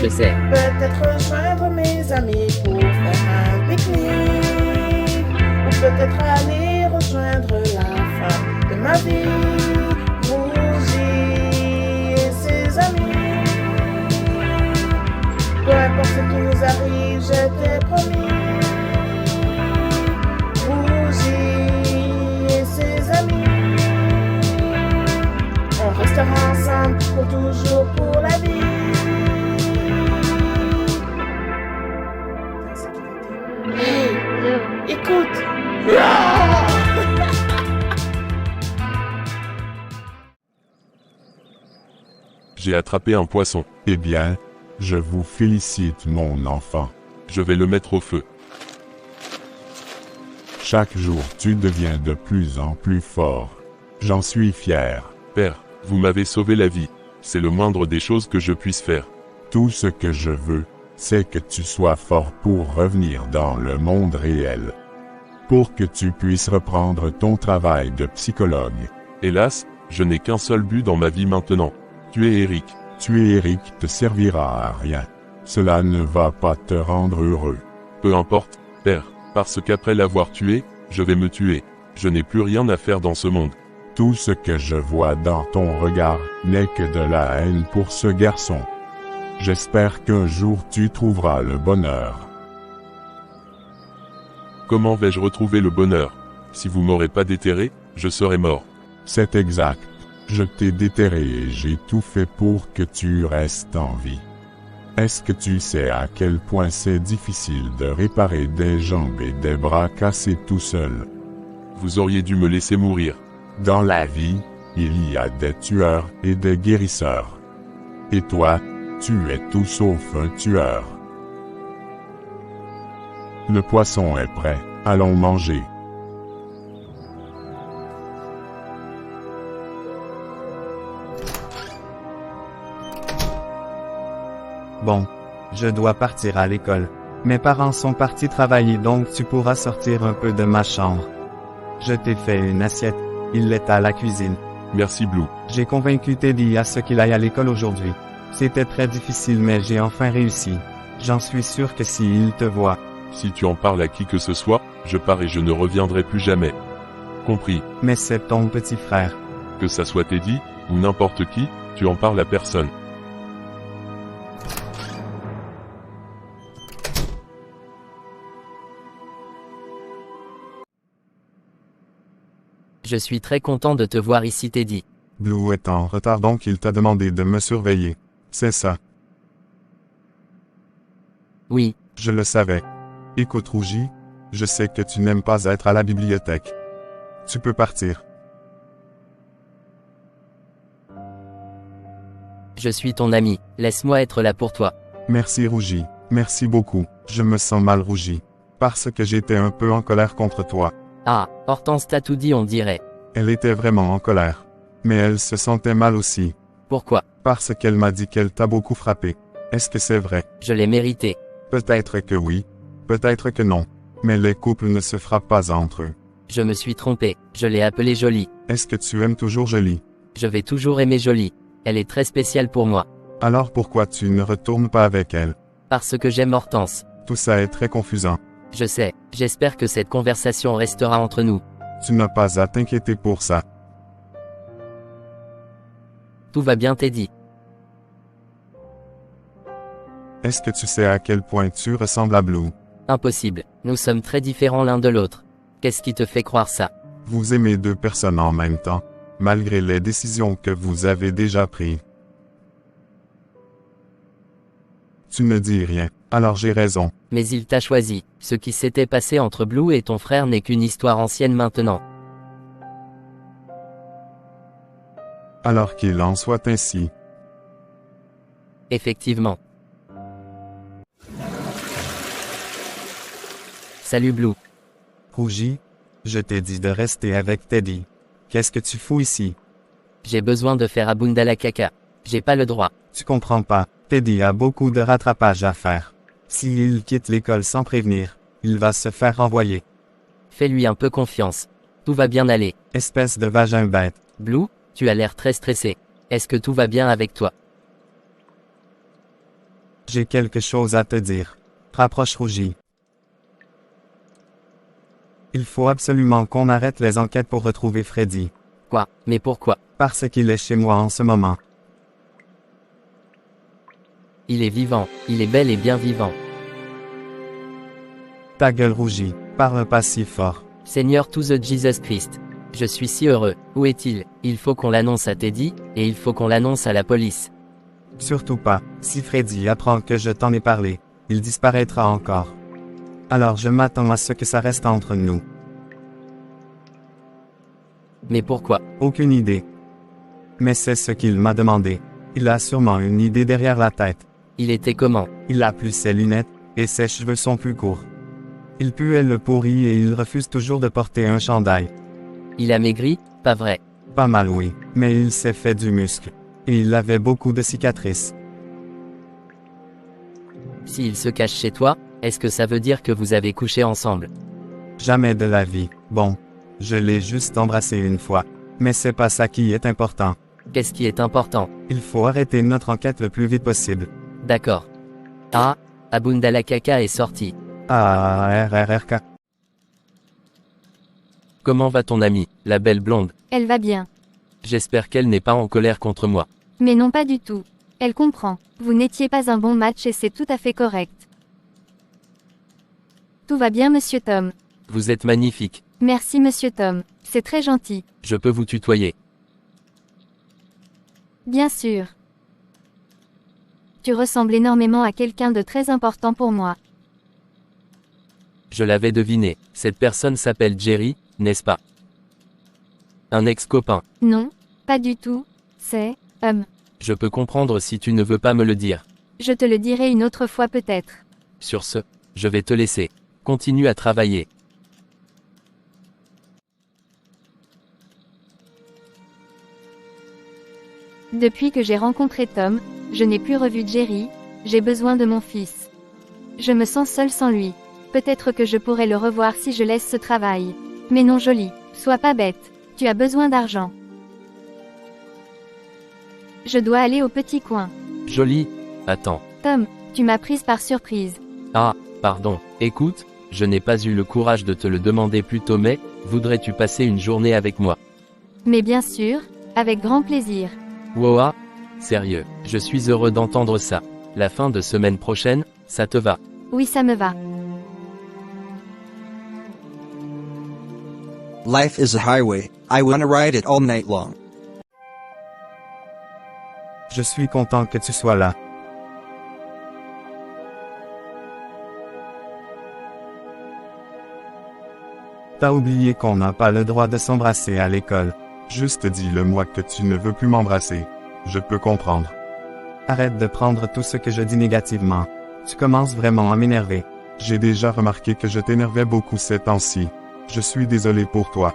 Je sais. Peut-être rejoindre mes amis pour faire un pique-nique. Ou peut-être aller rejoindre la femme de ma vie, Rougie et ses amis. Peu importe ce qui nous arrive, je t'ai promis. Rougie et ses amis. On restera ensemble pour toujours, pour la vie. Hey, écoute. J'ai attrapé un poisson. Eh bien, je vous félicite mon enfant. Je vais le mettre au feu. Chaque jour tu deviens de plus en plus fort. J'en suis fier. Père, vous m'avez sauvé la vie. C'est le moindre des choses que je puisse faire. Tout ce que je veux, c'est que tu sois fort pour revenir dans le monde réel. Pour que tu puisses reprendre ton travail de psychologue. Hélas, je n'ai qu'un seul but dans ma vie maintenant. Tuer Eric. Tuer Eric te servira à rien. Cela ne va pas te rendre heureux. Peu importe, Père, parce qu'après l'avoir tué, je vais me tuer. Je n'ai plus rien à faire dans ce monde. Tout ce que je vois dans ton regard n'est que de la haine pour ce garçon. J'espère qu'un jour tu trouveras le bonheur. Comment vais-je retrouver le bonheur? Si vous m'aurez pas déterré, je serai mort. C'est exact. Je t'ai déterré et j'ai tout fait pour que tu restes en vie. Est-ce que tu sais à quel point c'est difficile de réparer des jambes et des bras cassés tout seul? Vous auriez dû me laisser mourir. Dans la vie, il y a des tueurs et des guérisseurs. Et toi, tu es tout sauf un tueur. Le poisson est prêt, allons manger. Bon, je dois partir à l'école. Mes parents sont partis travailler donc tu pourras sortir un peu de ma chambre. Je t'ai fait une assiette, il est à la cuisine. Merci Blue. J'ai convaincu Teddy à ce qu'il aille à l'école aujourd'hui. C'était très difficile mais j'ai enfin réussi. J'en suis sûr que s'il te voit. Si tu en parles à qui que ce soit, je pars et je ne reviendrai plus jamais. Compris. Mais c'est ton petit frère. Que ça soit Teddy, ou n'importe qui, tu en parles à personne. Je suis très content de te voir ici Teddy. Blue est en retard donc il t'a demandé de me surveiller. C'est ça. Oui. Je le savais. Écoute Rougie, je sais que tu n'aimes pas être à la bibliothèque. Tu peux partir. Je suis ton ami, laisse-moi être là pour toi. Merci Rougie, merci beaucoup. Je me sens mal Rougie. Parce que j'étais un peu en colère contre toi. Ah, Hortense t'a tout dit on dirait. Elle était vraiment en colère. Mais elle se sentait mal aussi. Pourquoi? Parce qu'elle m'a dit qu'elle t'a beaucoup frappé. Est-ce que c'est vrai? Je l'ai mérité. Peut-être que oui, peut-être que non. Mais les couples ne se frappent pas entre eux. Je me suis trompé, je l'ai appelée Jolie. Est-ce que tu aimes toujours Jolie? Je vais toujours aimer Jolie. Elle est très spéciale pour moi. Alors pourquoi tu ne retournes pas avec elle? Parce que j'aime Hortense. Tout ça est très confusant. Je sais, j'espère que cette conversation restera entre nous. Tu n'as pas à t'inquiéter pour ça. Tout va bien Teddy. Est-ce que tu sais à quel point tu ressembles à Blue? Impossible, nous sommes très différents l'un de l'autre. Qu'est-ce qui te fait croire ça? Vous aimez deux personnes en même temps, malgré les décisions que vous avez déjà prises. Tu ne dis rien, alors j'ai raison. Mais il t'a choisi. Ce qui s'était passé entre Blue et ton frère n'est qu'une histoire ancienne maintenant. Alors qu'il en soit ainsi. Effectivement. Salut Blue. Rougie, je t'ai dit de rester avec Teddy. Qu'est-ce que tu fous ici? J'ai besoin de faire Abundala caca. J'ai pas le droit. Tu comprends pas, Teddy a beaucoup de rattrapage à faire. S'il quitte l'école sans prévenir, il va se faire renvoyer. Fais-lui un peu confiance. Tout va bien aller. Espèce de vagin bête. Blue, tu as l'air très stressé. Est-ce que tout va bien avec toi? J'ai quelque chose à te dire. Rapproche Rougi. Il faut absolument qu'on arrête les enquêtes pour retrouver Freddy. Quoi? Mais pourquoi? Parce qu'il est chez moi en ce moment. Il est vivant, il est bel et bien vivant. Ta gueule Rougi, parle pas si fort. Seigneur to the Jesus Christ. Je suis si heureux. Où est-il? Il faut qu'on l'annonce à Teddy, et il faut qu'on l'annonce à la police. Surtout pas, si Freddy apprend que je t'en ai parlé, il disparaîtra encore. Alors je m'attends à ce que ça reste entre nous. Mais pourquoi? Aucune idée. Mais c'est ce qu'il m'a demandé. Il a sûrement une idée derrière la tête. Il était comment? Il a plus ses lunettes, et ses cheveux sont plus courts. Il puait le pourri et il refuse toujours de porter un chandail. Il a maigri? Pas vrai. Pas mal oui, mais il s'est fait du muscle. Et il avait beaucoup de cicatrices. S'il se cache chez toi, est-ce que ça veut dire que vous avez couché ensemble? Jamais de la vie. Bon, je l'ai juste embrassé une fois. Mais c'est pas ça qui est important. Qu'est-ce qui est important? Il faut arrêter notre enquête le plus vite possible. D'accord. Ah, Abundala Kaka est sorti. RRRK. Comment va ton amie, la belle blonde? Elle va bien. J'espère qu'elle n'est pas en colère contre moi. Mais non, pas du tout. Elle comprend. Vous n'étiez pas un bon match et c'est tout à fait correct. Tout va bien, monsieur Tom. Vous êtes magnifique. Merci, monsieur Tom. C'est très gentil. Je peux vous tutoyer. Bien sûr. Tu ressembles énormément à quelqu'un de très important pour moi. Je l'avais deviné. Cette personne s'appelle Jerry, n'est-ce pas? Un ex-copain. Non, pas du tout. C'est, Je peux comprendre si tu ne veux pas me le dire. je te le dirai une autre fois peut-être. Sur ce, je vais te laisser. Continue à travailler. Depuis que j'ai rencontré Tom, je n'ai plus revu Jerry, j'ai besoin de mon fils. Je me sens seule sans lui. Peut-être que je pourrais le revoir si je laisse ce travail. Mais non, Jolie, sois pas bête, tu as besoin d'argent. Je dois aller au petit coin. Jolie. Attends. Tom, tu m'as prise par surprise. Ah, pardon. Écoute, je n'ai pas eu le courage de te le demander plus tôt, mais voudrais-tu passer une journée avec moi? Mais bien sûr, avec grand plaisir. Woah? Sérieux, je suis heureux d'entendre ça. La fin de semaine prochaine, ça te va? Oui, ça me va. Life is a highway, I wanna ride it all night long. Je suis content que tu sois là. T'as oublié qu'on n'a pas le droit de s'embrasser à l'école. Juste dis-le-moi que tu ne veux plus m'embrasser. Je peux comprendre. Arrête de prendre tout ce que je dis négativement. Tu commences vraiment à m'énerver. J'ai déjà remarqué que je t'énervais beaucoup ces temps-ci. Je suis désolé pour toi.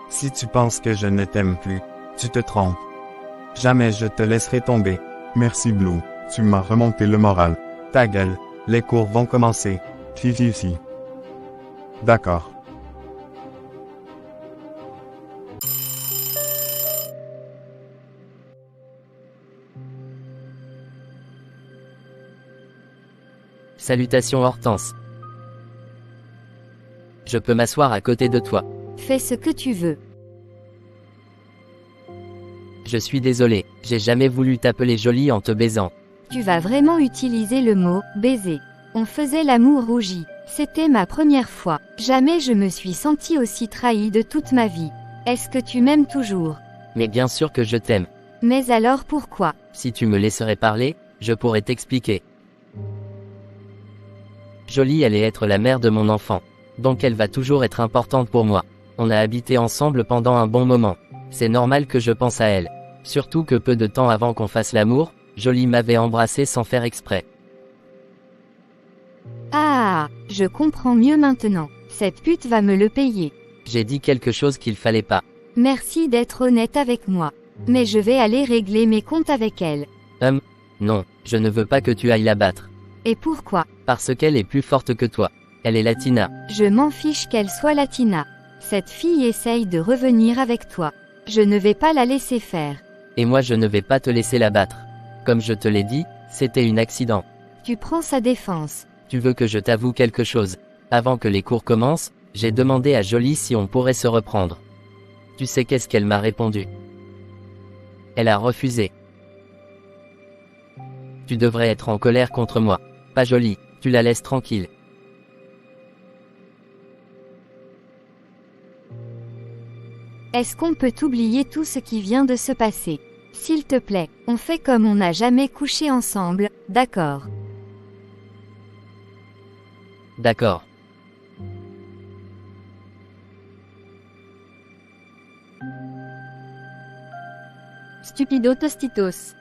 Si tu penses que je ne t'aime plus, tu te trompes. Jamais je te laisserai tomber. Merci Blue, tu m'as remonté le moral. Ta gueule, les cours vont commencer. Si. D'accord. Salutations Hortense. Je peux m'asseoir à côté de toi. Fais ce que tu veux. Je suis désolé, j'ai jamais voulu t'appeler Jolie en te baisant. Tu vas vraiment utiliser le mot « baiser ». On faisait l'amour rougi. C'était ma première fois. Jamais je me suis sentie aussi trahie de toute ma vie. Est-ce que tu m'aimes toujours? Mais bien sûr que je t'aime. Mais alors pourquoi? Si tu me laisserais parler, je pourrais t'expliquer. Jolie allait être la mère de mon enfant. Donc elle va toujours être importante pour moi. On a habité ensemble pendant un bon moment. C'est normal que je pense à elle. Surtout que peu de temps avant qu'on fasse l'amour, Jolie m'avait embrassé sans faire exprès. Ah, je comprends mieux maintenant. Cette pute va me le payer. J'ai dit quelque chose qu'il fallait pas. Merci d'être honnête avec moi. Mais je vais aller régler mes comptes avec elle. Non, je ne veux pas que tu ailles la battre. Et pourquoi? Parce qu'elle est plus forte que toi. Elle est latina. Je m'en fiche qu'elle soit latina. Cette fille essaye de revenir avec toi. Je ne vais pas la laisser faire. Et moi je ne vais pas te laisser la battre. Comme je te l'ai dit, c'était un accident. Tu prends sa défense. Tu veux que je t'avoue quelque chose? Avant que les cours commencent, j'ai demandé à Jolie si on pourrait se reprendre. Tu sais qu'est-ce qu'elle m'a répondu? Elle a refusé. Tu devrais être en colère contre moi. Pas Jolie, tu la laisses tranquille. Est-ce qu'on peut oublier tout ce qui vient de se passer? S'il te plaît, on fait comme on n'a jamais couché ensemble, d'accord? D'accord. Stupido Tostitos.